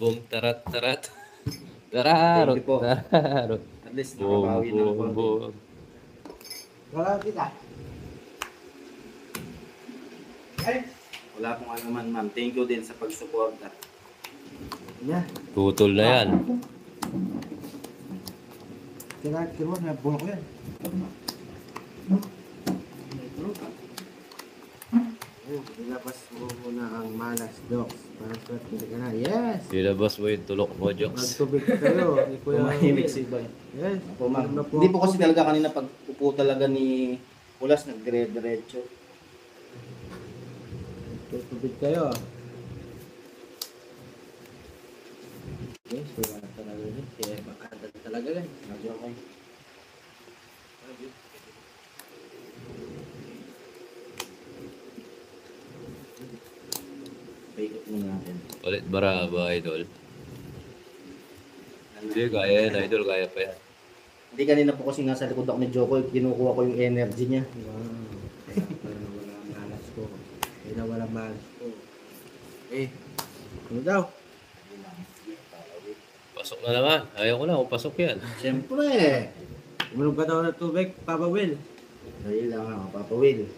Boom, tarat, tarat. Tararot, Thank you po. tararot. At least Boom, nakabawi na ng boom, konti. boom. Wala kita. Ay! Wala pong ano man, ma'am. Thank you din sa pagsuporta. Yeah. Tutol na yan. Kira mo, nabuha ko yan. Ilabas mo muna ang malas, Joks. Para swerte ka na. Yes! Dilabas mo yung tulok mo, Jokes. Magtubig kayo. Ni Kuya Tumahimik Will. si Iban. Yes. Po, ma'am. Ano po Hindi po ako? kasi talaga kanina pag upo talaga ni Ulas, nagdire-diretso. Tubig kayo. Yes, wala talaga yun. Kaya makakanta talaga yan. Medyo okay. Paikot muna natin. Ulit baraba, idol. Hindi, kaya yan, idol. Kaya pa yan. Hindi kanina po kasi nasa likod ako ni Joko, kinukuha ko yung energy niya. Wow. Kaya wala malas ko. Kaya wala malas ko. Eh, ano daw? Pasok na naman. Ayaw ko na kung pasok yan. Siyempre! Uminom ka daw ng tubig, Papa Will. Dahil lang ako, Papa Will.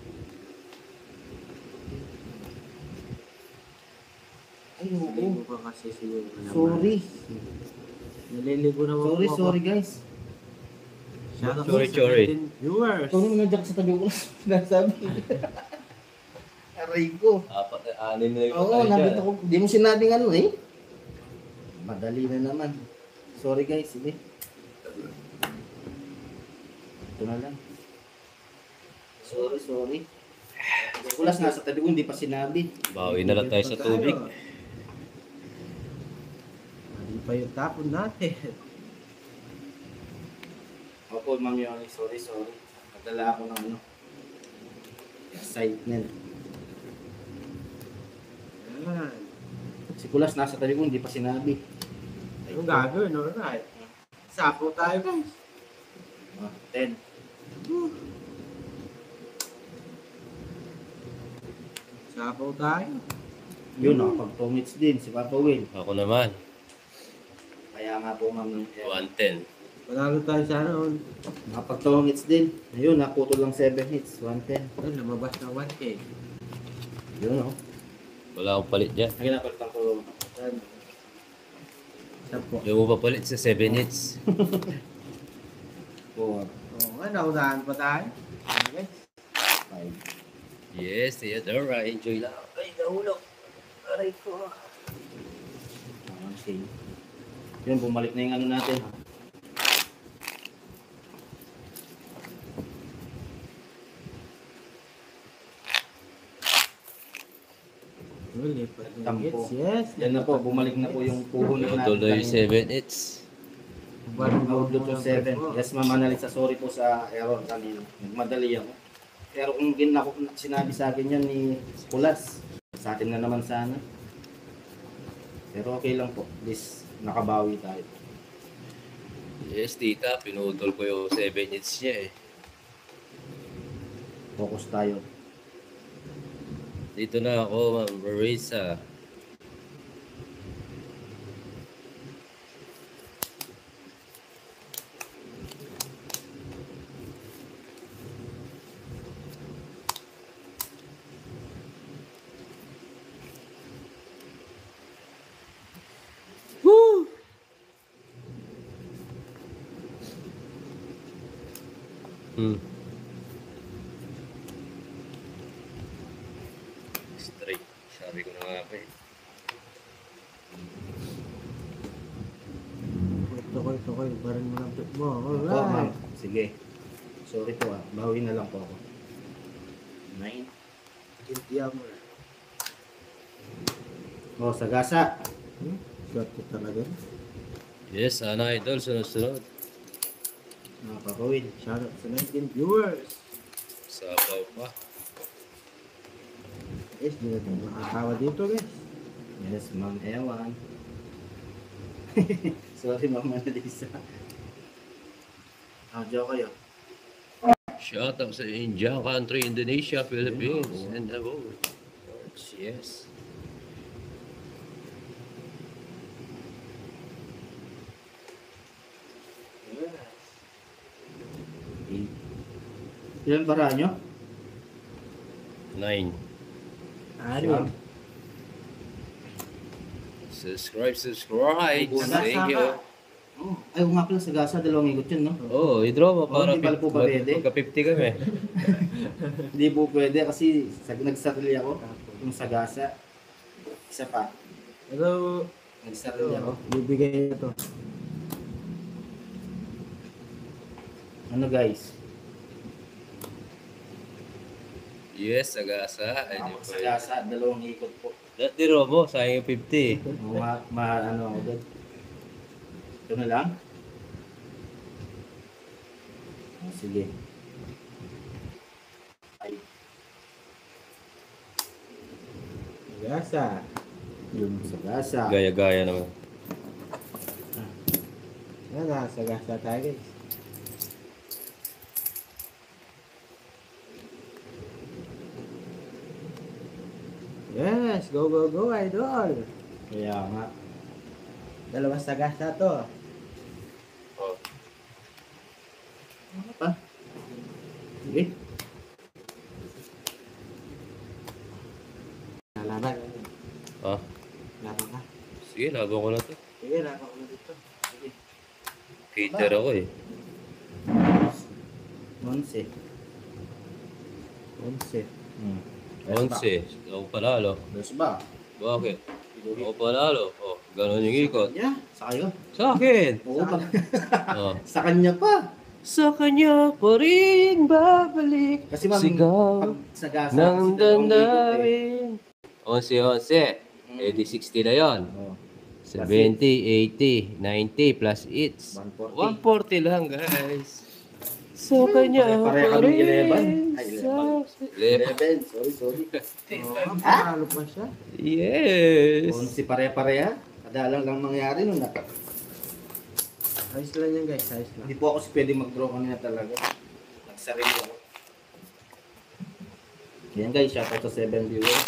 Ay, Naliligo ka kasi siguro na naman. Sorry. Naliligo na ako. Sorry guys. Shoutout Sorry, sa sorry. 15 viewers. Ito naman nandiyan ka sa tabi ko. Sinasabi. Aray ko. Apat na, anin na yung Oo, nabit ako. Di mo sinabing ano eh. Madali na naman. Sorry guys, sige. Ito na lang. Sorry. Kulas nasa tabi ko, hindi pa sinabi. Bawi na lang tayo sa tubig. Hindi pa yung tapon natin. Opo, Ma'am Yoni, sorry. Nagdala ako ng ano. Excitement. Yan. Si Kulas nasa tabi ko, hindi pa sinabi. Anong gagawin? Alright. Sapo tayo guys. 10. Sapo tayo. Yun, nakapag 2 minutes din, si Papa Will. Ako naman. Kaya nga po, Ma'am. 110. Panalo tayo sa ano. Nakapag 2 hits din. Ayun, naputol lang 7 hits. 110. Ay, lumabas na 1K. Yun, oh. Wala akong palit dyan. Ang ginapalitan ko. Sapo. Yung mo papalit sa 7 hits. 4, Oo nga, naunahan pa tayo. Okay. 5. Yes, Theodora. Enjoy lang. Ay, nahulog. Aray ko. Okay. Yun, bumalik na yung ano natin. Lipat ng Tampo. hits. Yes. Yan na po, bumalik na po yung puhunan natin. Tuloy yung 7 hits. Outlook yung 7. Yes, Ma'am Annalisa, sorry po sa error kanina. Nagmadali ako. Pero kung sinabi sa akin yan ni Kulas, sa atin na naman sana. Pero okay lang po. At least nakabawi tayo. Yes, tita. Pinutol ko yung 7 hits niya eh. Focus tayo. Dito na ako, Ma'am Marisa. Woo! Straight. Sabi ko na nga pa eh. Ito ko. Barin mo ng trip mo. Opo, ma'am. Alright. Sige. Sorry po ah. Bawi na lang po ako. 9. Kintiya mo na. Oh, sagasa. Swerte talaga. Yes, sana idol. Sunod-sunod. Nakapawin. Shoutout sa 19 viewers. Sabaw pa. Guys, di na makakawa dito guys. Yes, Ma'am Ewan. Sorry, Ma'am Annalisa. Joke kayo. Shout out sa India, country, Indonesia, Philippines, and the world. Yes. Ilan bara nyo? 9. Ano? Subscribe. Sagasa Thank you. Oh, ay, nga pala, sagasa, dalawang ikot yun, no? Oh, i-draw mo para hindi pala po pwede. magka 50 kami. Hindi po pwede kasi nagsarili ako. Yung sagasa. Isa pa. Pero, Nagsarili ako. bibigay na to. Ano guys? Yes, sagasa. Ay, di Ako pa. sagasa, dalawang ikot po. Di-draw mo, sayang yung 50. Ano ako doon. Ito na lang. Ah, sige. Ay, Gasa. yung sagasa. Gaya-gaya naman. Yan na, sa gasa tayo guys. Yes, go, idol. Kaya nga. Dalawang sa gasa to. Oh. Ano pa? Sige. Nalaban. Ah, Laban ka. sige, laban ko na to. Sige, laban ko na dito. Sige. Hater ako eh. 11. 11. 11. Ako panalo. Dos ba? Bakit? Ako panalo. Oh, ganun yung ikot. Yeah, sa kayo. Sa akin! Oo, pa. Oh. Sa kanya pa. Sa kanya pa rin babalik. Kasi ma'am, Sigaw pag sagasa, ng kasi dalawang ikot eh. damdamin. 11. Eh di 60 na yun. Oo. 70, 80, 90 plus eats. 140. 140 lang guys. Sa kanya Pare-pareho pa kami rin. 11. Ay, Sa- 11. Sorry. Oh, panalo pa siya. Yes. 11 pare-pareha. Kadalang lang mangyari nun. Ayos lang yan guys, ayos lang. Hindi po ako pwede mag-draw kanina talaga. Nagsarili ako. Yan guys, shoutout sa 7 viewers.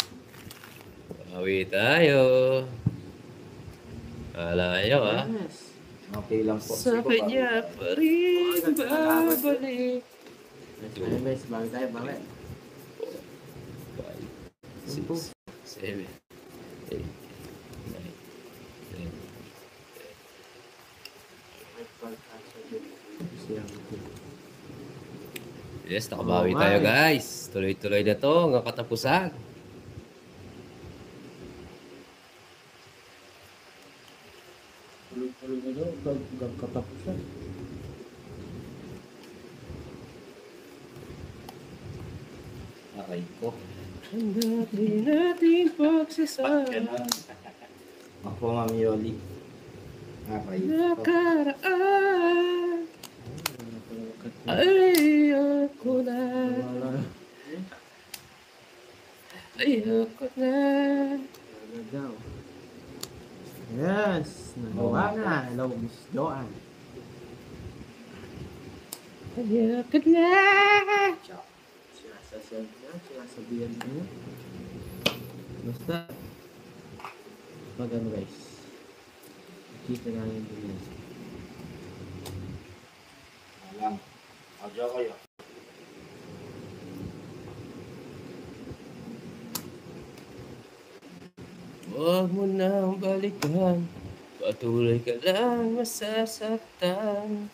Bawi tayo. Alayo ah. Yes. Okay lang po. Sa kanya pa rin babalik. Ayos guys, bago tayo, bakit? 5, 6, 7, 8, 9, 10. Yes, nakabawi Oh, tayo my. guys. Tuloy-tuloy na to hanggang katapusan. Tuloy-tuloy na daw, hanggang katapusan. Aray ko. Ang dati nating pagsasama. Ako po, Ma'am Yoli. Aray ko. Nakaraan ay ako na. Ayoko na. Ano daw? Yes, nagawa na. Hello, Miss Joanne. Ayoko na. Sinasasabi niya, sinasabihan niya. Basta, pag ano guys, kita namin din yan. Alam. Audio kayo. Huwag mo nang balikan. Patuloy ka lang masasaktan.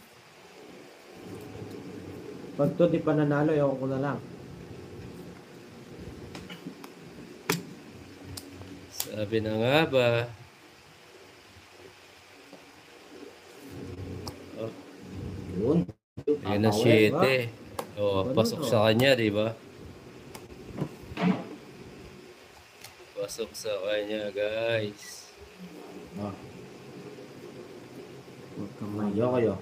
Pag to di pa nanalo, ewan ko na lang. Sabi na nga ba? Oh, Yun. yun na 7. Oh, pasok sa kanya, di ba? Pasok sa kanya, guys. Oh, Huwag kang may... audio kayo.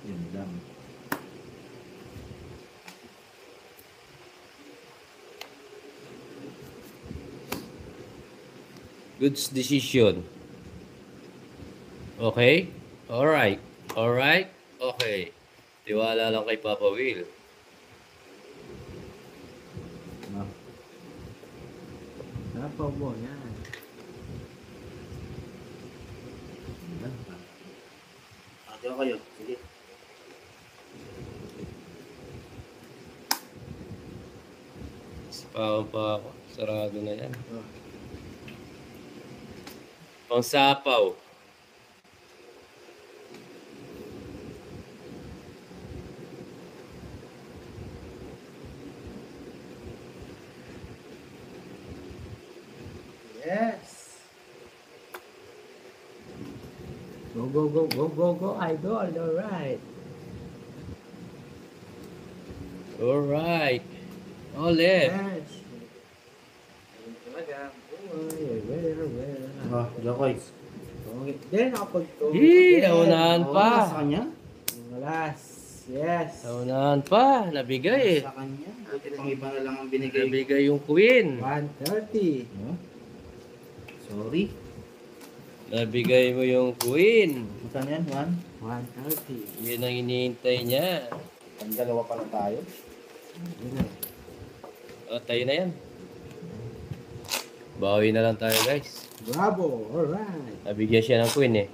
Yun lang. Good decision. Okay? Alright. Alright? Okay. Tiwala lang kay Papa Will. Oh. Napaw mo, yan. Audio kayo. Sige. Pawang pa ako. Sarado na yan. Oh. Pang sapaw. Yes. Go, go, go, go, go, go, idol. All right. Alright. Ulit. Yes. Ayun talaga. Uy, well. Oh, Jokoy. Okay. Then, nakapag-to. Naunahan pa. Sa kanya? Last. Yes. Naunahan pa. Nabigay eh. Sa kanya. Buti pang iba na lang ang binigay. Nabigay yung queen. 130. Oh. Sorry. Nabigay mo yung queen. Saan yan? 130. Yun ang hinihintay niya. Ang dalawa pala tayo. Yun na. O, tayo na yan. Bawi na lang tayo guys. Bravo. All right. Nabigyan siya ng queen eh.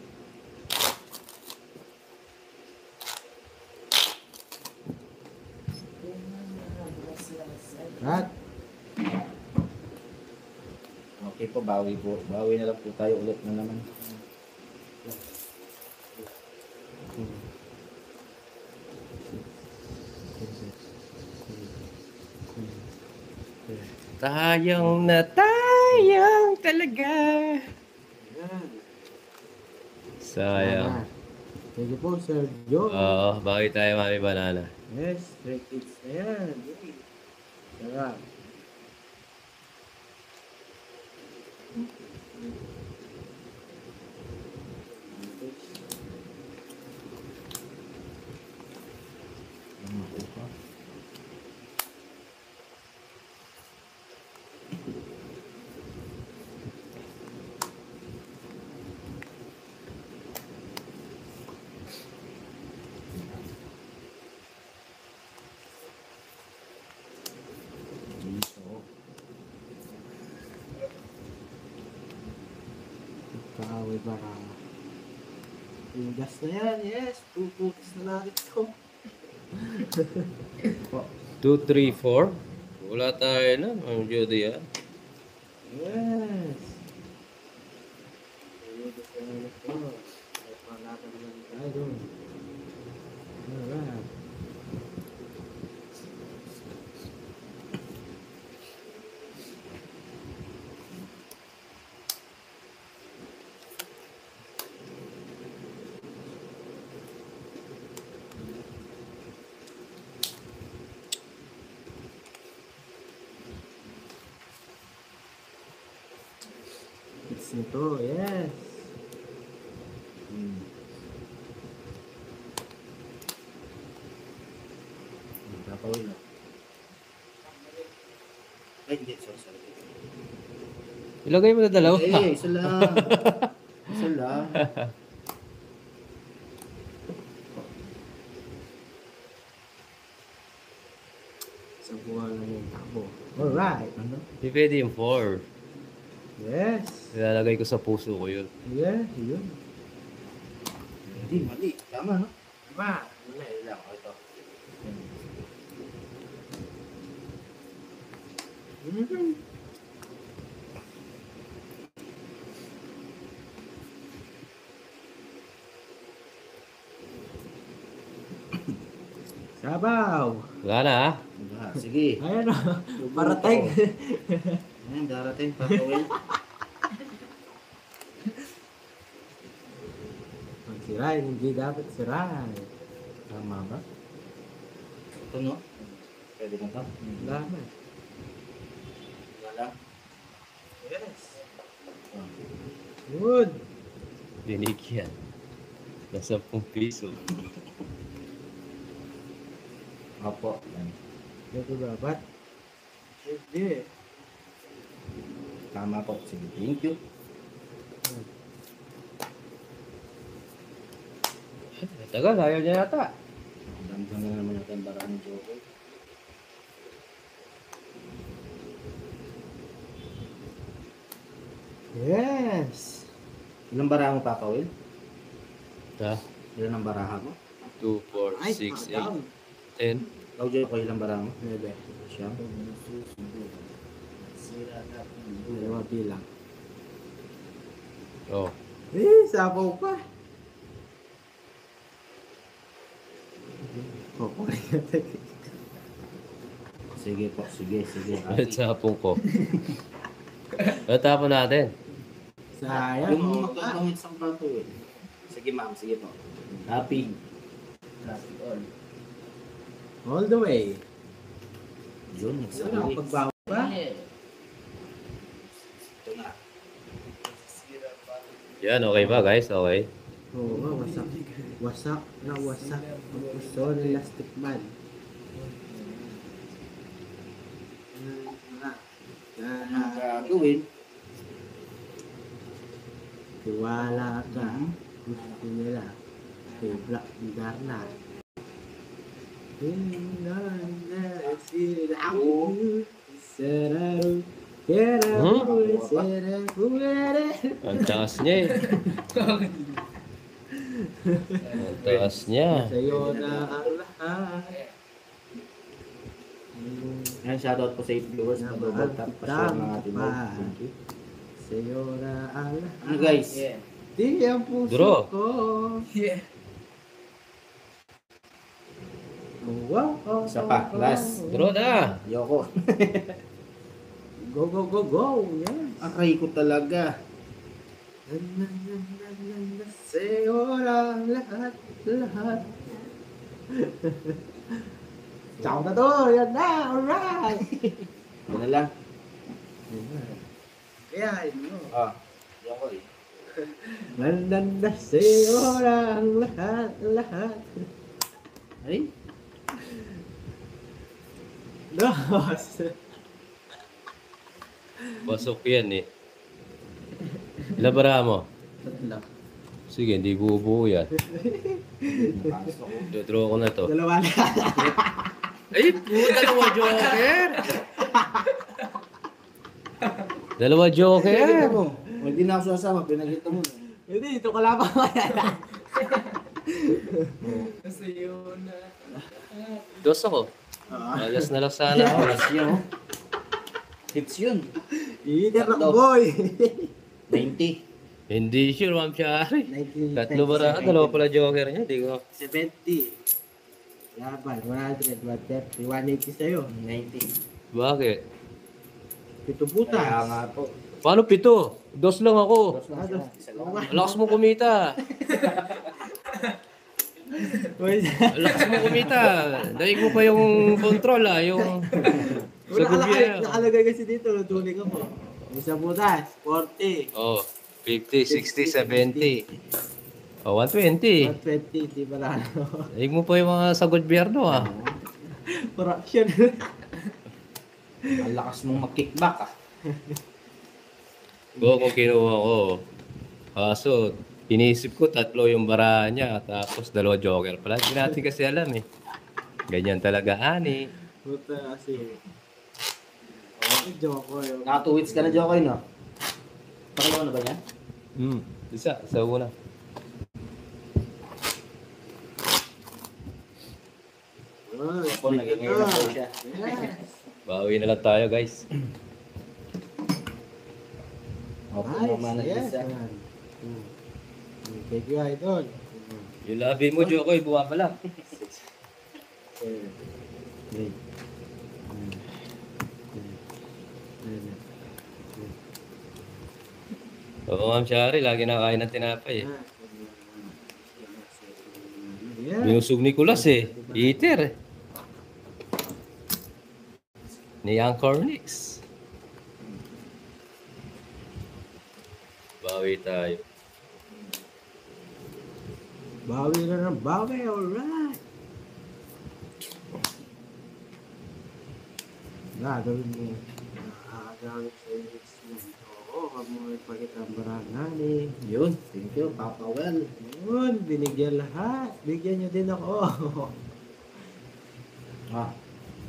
Cut. Okay po, bawi po. Bawi na lang po tayo ulit na naman. Tayang na tayang talaga. Yan. Sayang. Thank you po, Sir Joe. Oo, bawi tayo Mami Banana. Yes, straight hits na yan. Yay. Sarap. Kaaway bara. Yung gas na yan, yes. Puputis na natin ito. 2, 3, 4. Wala tayo na, Ma'am Judy ah. Yes. Puputis na natin ito. Ay, pangalan naman tayo doon. Alright. It's nito, yes. Napawin na. Ay, hindi. Sorry. Ilagay mo na dalawa. Eh, isa lang. Isa lang. Isang buwan lang yung takbo. Alright. Ano? Hindi pwede yung 4. Yes. Ilalagay ko sa puso ko yun. Yeah, yun. Hindi, mali. Tama, no? Tama. Wala, yun lang. O, ito. Mhm. Sabaw. Wala na ah. Diba? Sige. Ayan o. Parating. Ayan, darating. Papawin. Ang siray, hindi dapat siray. Tama ba? Ito, no? Pwede na ito? Dapat. Wala. Yes. Oh. Good. Dinig yan. Nasa 10 piso. Opo. Yan. Ito dapat. Hindi. Tama po. Sige, thank you. Tagal, ayaw niya yata. Damdam na naman yung barang ni Joko. Yes. Ilang baraha mo, Papa Will? Ha? Ilan ang baraha mo? 2, 4, 6, 8, 10. Ikaw, Joko, ilang baraha mo? Bebe. Siya. Dalawa bilang. Oh. Sabaw pa. Kukunin natin. Sige po, sige. At sapong ko. Tapon natin. Sayang. Yung magkakangit sa plato eh. Sige ma'am, sige po. Happy. Happy all. All the way. Yun, Wala nagsabi. akong pagbawa pa. Ito na. Yan, okay ba guys? Okay. Oo nga, wasak. Wasak na wasak. Ang puso ng Elastic Man. Ang gagawin, Tiwala ka. Gusto nila. Kay Black Darna. Ang taas niya eh. Ang taas niya. Sa'yo na ang lahat. yan, shoutout po sa 8 viewers na double tap pa share ng ating live. Thank you. Sa'yo na ang lahat. Ano guys? Di ang puso Draw. ko. Wow. Isa pa, last. Draw na. Yoko. Go, go, go, go. Yes. Aray ko talaga. Sa'yo na ang lahat. Ciao na to. Yan na. Alright. Yan na lang. Kaya, yun. Ah, Yoko eh. Nandanda sa'yo na ang lahat. Ay, Dos. Pasok yan eh. Labara mo. tatlo. Sige, hindi bubuo yan. Nakasok ko. Draw ko na to. Dalawa na. Ay, dalawa joker! Dalawa joker! Hindi na ako sasama, pinagito mo. Hindi, ito ka lamang. Dos ako. Alas na lang sana ako. Alas yun, oh. Hits yun. Either Tatlo. boy. 90. Hindi sure, Ma'am Shari. Tatlo ba dalawa pala joker niya? Hindi ko. 70. Laban, 100, 130, 180 sa'yo. 90. Bakit? Pito butas. Kaya nga po. Paano pito? Dos lang ako. Dos lang siya. Isa lang. Lakas mo kumita. Uy, Lakas mo kumita. Daig mo pa yung control yung sa gobyerno. nakalagay kasi dito, tuloy ka mo. Isang butas, 40. Oh, 50, 60, 70. Oh, 120. 120, di ba na ano? Daig mo pa yung mga sa gobyerno Corruption. Ang lakas mong mag-kickback ah. Kung kinuha ko. Kaso, inisip ko tatlo yung bara niya. Tapos dalawa joker pala. Hindi natin kasi alam eh. Ganyan talaga, ani. Puta kasi. Okay, joke ko yun. Naka 2 weeks ka na, Jokoy, no? Pakalawa na ba niya? Isa, sa una. Oh, Ako, nagingay na po siya. Yes. Bawi na lang tayo, guys. Opo, Nice, naman na yes. isa. Thank you, idol. Yung labi mo, Jokoy, buwa pa lang. Oo, Ma'am Shari, lagi nakakain ng tinapay eh. Yeah. Binusog ni Kulas eh. Eater eh. Ni Young Cornix. Bawi tayo. Bawi na ng bawi, alright. Gagawin mo. Gagawin sa investment. Oo, wag mo ipakita ang barangan eh. Yun, thank you, Papa Well. Yun, binigyan lahat. Bigyan niyo din ako. Ah,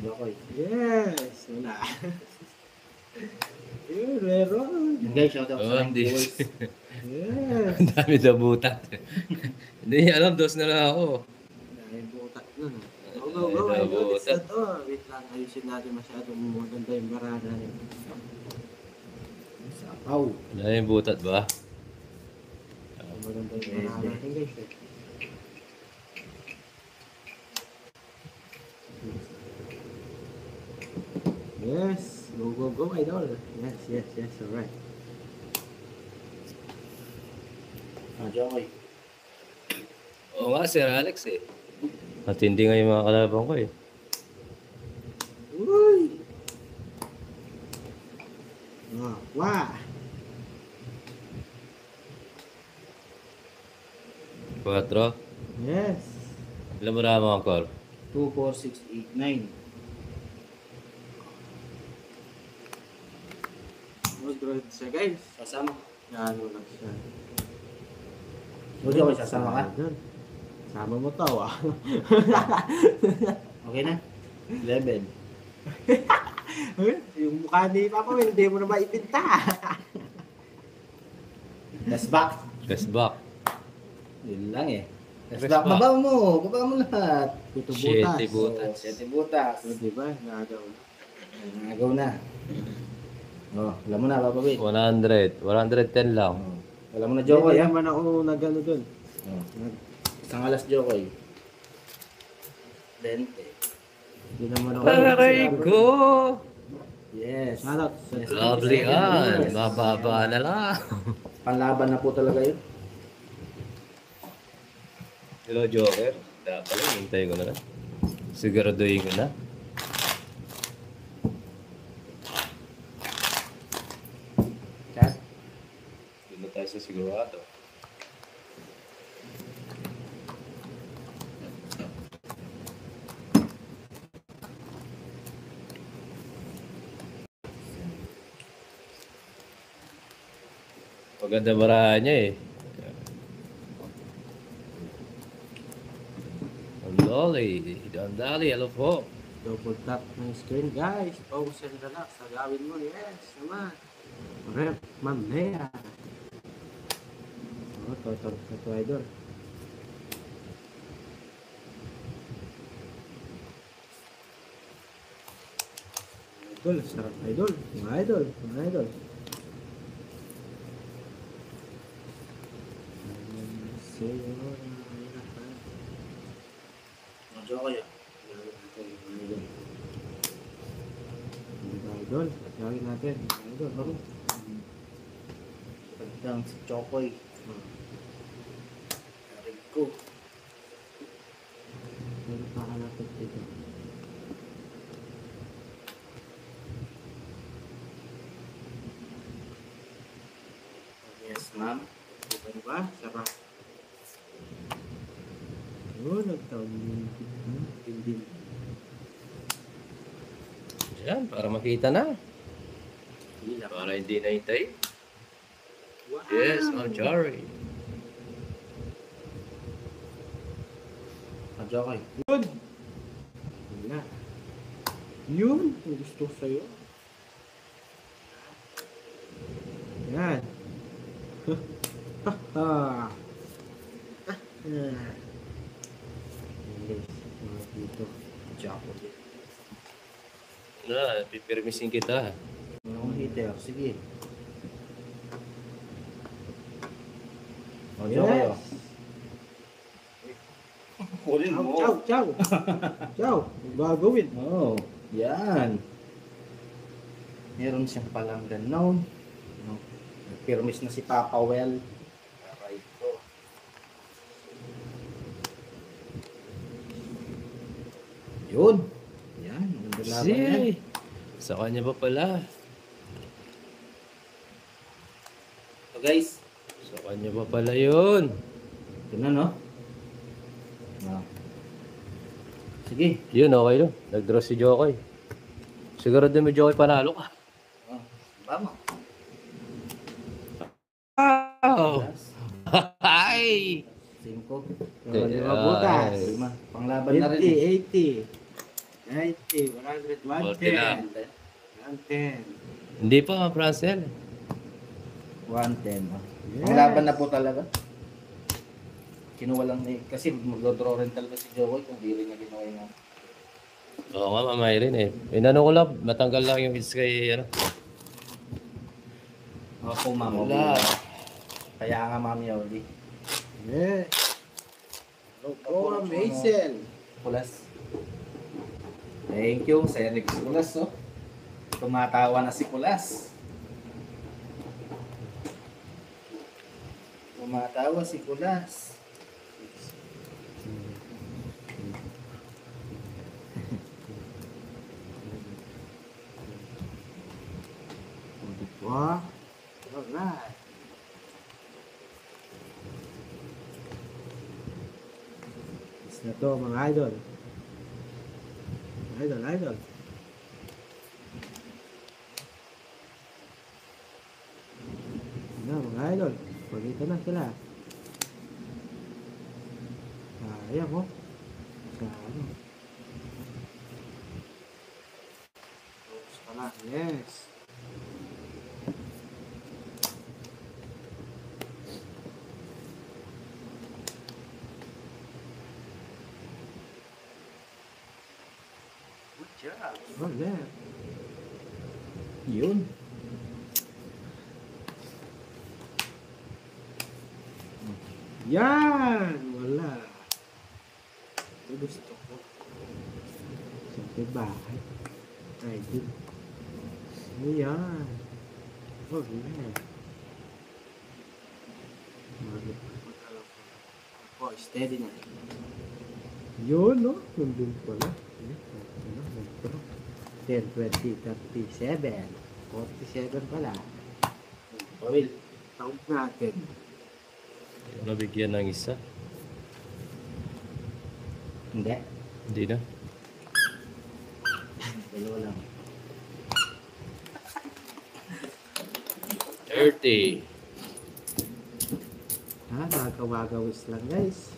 Jokoy. Yes, wala. Yun, meron. Yun guys, shoutout Oh, sa hindi. viewers. Yes. Ang dami na butat. Hindi alam, dos na lang ako. Dahil butak na. Go, go, go. Dahil Ayun, butak. to. Wait lang, ayusin natin masyadong maganda yung barangan. Aw. Wala yung butat ba? Maganda yung manahan natin guys eh. Yes. Go, go, go, idol. Yes, yes, yes. Alright. Jokoy. Oo nga, Sir Alex eh. Matindi nga yung mga kalaban ko eh. Uy! Ah, wah! 4. Yes. Ilan mo na mga call? 2, 4, 6, 8, 9. Good siya guys. Sasama. Yan mo lang siya. Jokoy, sasama ka? Doon. Sama mo to ah. Okay na? 11. Yung mukha ni Papa Will, hindi mo na maipinta. Last back. Best back. Yun lang eh. Last Last back. back. Baba mo lahat. Pito Shit, butas. butas. 7 butas. So, diba? Nagaw. Nagaw na. Oh, alam mo na, Papa Wait. 100. 110 lang. Alam mo na, Hindi Jokoy, ha? naman ako nagano dun. Oh. Isang alas, Jokoy. 20. Hindi naman ako. Aray ko! Yes. Shoutout. Yes. Lovely yan. Mababa na lang. Panlaban na po talaga yun. Hello, Joker. Dapat lang, hintay ko na lang. Siguraduhin ko na. Chat? Doon na tayo sa sigurado. Maganda barahan niya eh. Dandali, hello po. Double tap ng screen guys. Pause and relax. Agawin mo. Yes. Naman. Rep. Mamaya. Oh, total. Ito idol. Idol. Sarap idol. Mga idol. Mga idol. Oh, Jokoy, ah. Idol. Lagyan natin. Idol. Baro. Pagdang si Jokoy. Aray ko. Pero pakalapit dito. Yes, ma'am. Okay na ba? Sarap. Oh, nagtaon yung hindi. Diyan, para makita na. Hila. Para hindi na hintay. Wow! Yes, Ma'am Jari. Oh, Jokoy. Yun! Wala. Yun! Ang gusto ko sa'yo. Yan. Ha ha. Yes, mga dito. Jokoy. Na, pipirmisin kita. Yung hitter. Sige. Oh, Yes. Jokoy, oh. Kulin Ciao, mo. ciao, ciao. Ciao. Ang gagawin. Oh, yan. Meron siyang palang ganon. No? Pirmis na si Papa Well. Aray ko. Yun. Yan. Maganda laban yan. Si, sa kanya pa pala. So guys. Sa kanya pa pala yun. Yun na, no? Ah. Sige. Yun, okay lang. Nag-draw si Jokoy. Sigurado mo Jokoy panalo ka. Oh, tama. Wow! Ay! 5. So, lima butas. Ay. 5. Panglaban na rin. 80, 80, 90, 100, 40 lang. 110. Hindi pa, Francel. 110. Oh. Yes. Panglaban na po talaga. Kinuha lang ni... Kasi magdodraw rin talaga si Jokoy kung di rin niya ginawa yung... Oo nga, mamay rin eh. Inano ko lang, matanggal lang yung hits kay, ano. Opo, ma'am. Wala. Kaya nga, Ma'am Yoli. Yeah. Oh, amazing. Kulas. Thank you, Sir Rex Kulas, oh. Tumatawa na si Kulas. Tumatawa si Kulas. Wow. Alright. Is na to mga idol. Idol. Mga idol. Pagkita na sila. Sayang oh. Sayang. Tapos ka na. Yes. Good job. Oh, yeah. Yun. Yan! Wala. Ito gusto ko. Siyempre bahay. Ay, din. Ayan. Oh, yeah. Oh, steady na. Yun, no? Nandun pala. 10, 20, 37. 47 pala. Pawil. Count natin. Nabigyan ng isa. Hindi. Hindi na. Dalawa lang. 30. Nakakawagawis lang, guys.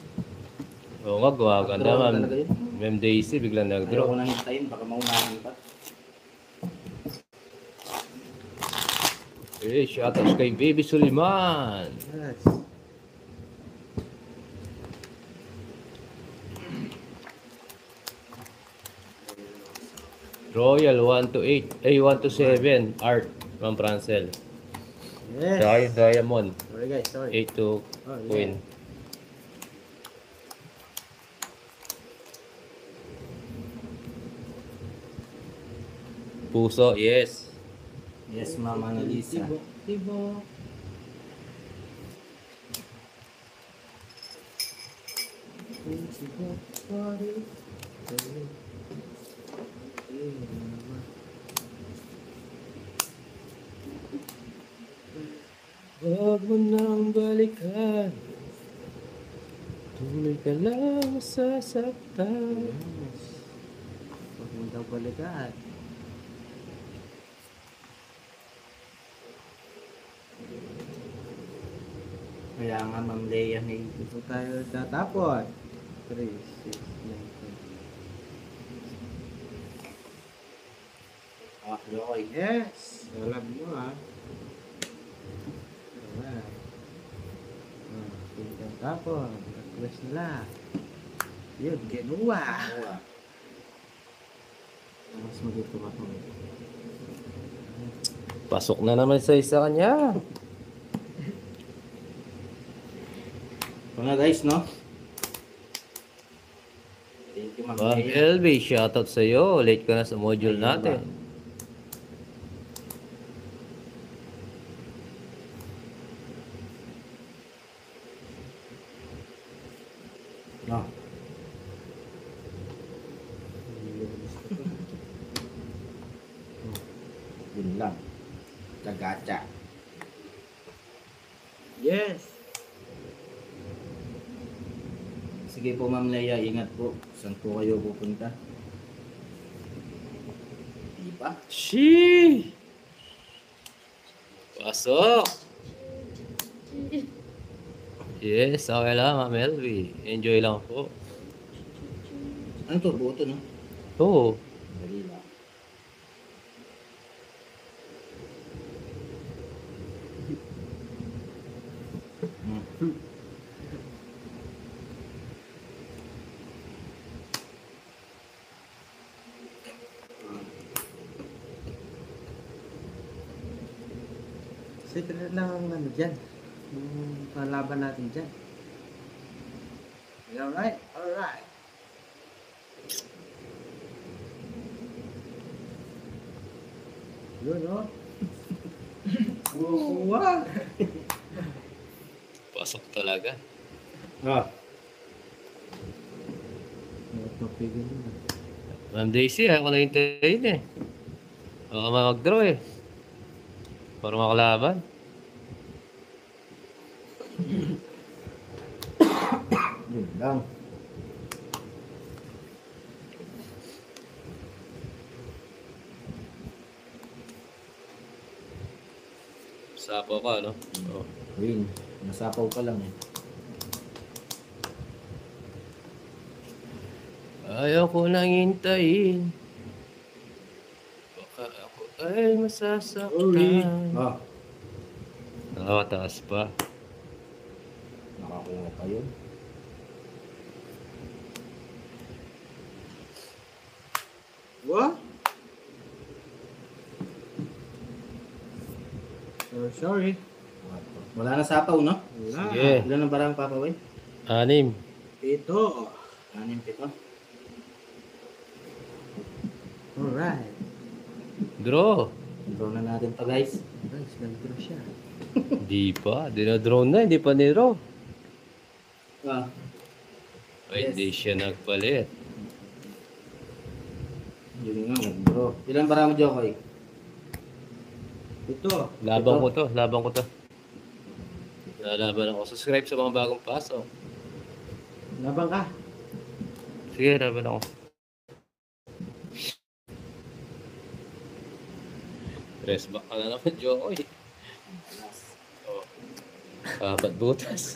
Oo nga, gawa ka Draw naman. talaga yun. Ma'am Daisy, biglang Ayaw ko nag-draw. nang hintayin, baka maunahan pa. Eh, shoutouts kay Baby Suliman. Yes. Royal 1 to 8. Ay, 1 to 7. Art. Ma'am Francel. Yes. Saka yung Diamond. Sorry, guys. Sorry. 8 to Oh, yeah. Queen. Puso, yes. Yes, Ma'am Annalisa. Tibo. Tibo. Sorry. Huwag mo nang balikan. Tuloy ka lang sasaktan. Yes. Huwag mo daw balikan. Kaya nga, Ma'am Leia, may Ito tayo tatapon. 3, 6, 9, 10. Joy. Yes! Alam mo ah. Alright. Tingnan tapon. Request nila. Yun, kinuha. Mas magito ako. Pasok na naman sa isa kanya. Ito na guys, no? Thank you, Ma'am Ma'am Leia. LB, shoutout sa iyo. Late ka na sa module Ayun natin. No. Yun lang. Kagacha. Yes! Sige po, Ma'am Leia, ingat po. Saan po kayo pupunta? Diba? Shee! Pasok! Yes, okay lang, Ma'am LB. Enjoy lang po. Ano to? Buo to, no? Oo. Dali lang. Hmm. Secret lang ang ano dyan. Yung palaban natin dyan. Alright, alright. Yun, oh. Wow! Pasok talaga. Ah. Papigil na. Ma'am Daisy, ako na hintayin eh. Baka mag-draw eh. Para makalaban. Yun lang. Sapo ka, no? Oh. Win. Nasapaw pa lang eh. Ayaw ko nang hintayin. Baka ako ay masasaktan. Ah. Nakakataas pa. Nakakuha pa yun. What? So sorry. Wala na sapaw, no? Wala. Sige. Ilan ang barang papawin? 6. Ito. 6, 7. Alright. Draw. Draw na natin to, guys. Guys, nag-draw siya. Hindi pa. Dinadraw na. Hindi pa niraw. Ah. Ay, hindi siya nagpalit. Yun nga, nag-draw. Ilan barang mo, Jokoy? Ito. Laban Ito. ko to. Laban ko to. Lalaban ako. Subscribe sa mga bagong pasok. Labang ka. Sige, laban ako. Press back ka na naman, Jokoy. Oh. Apat butas.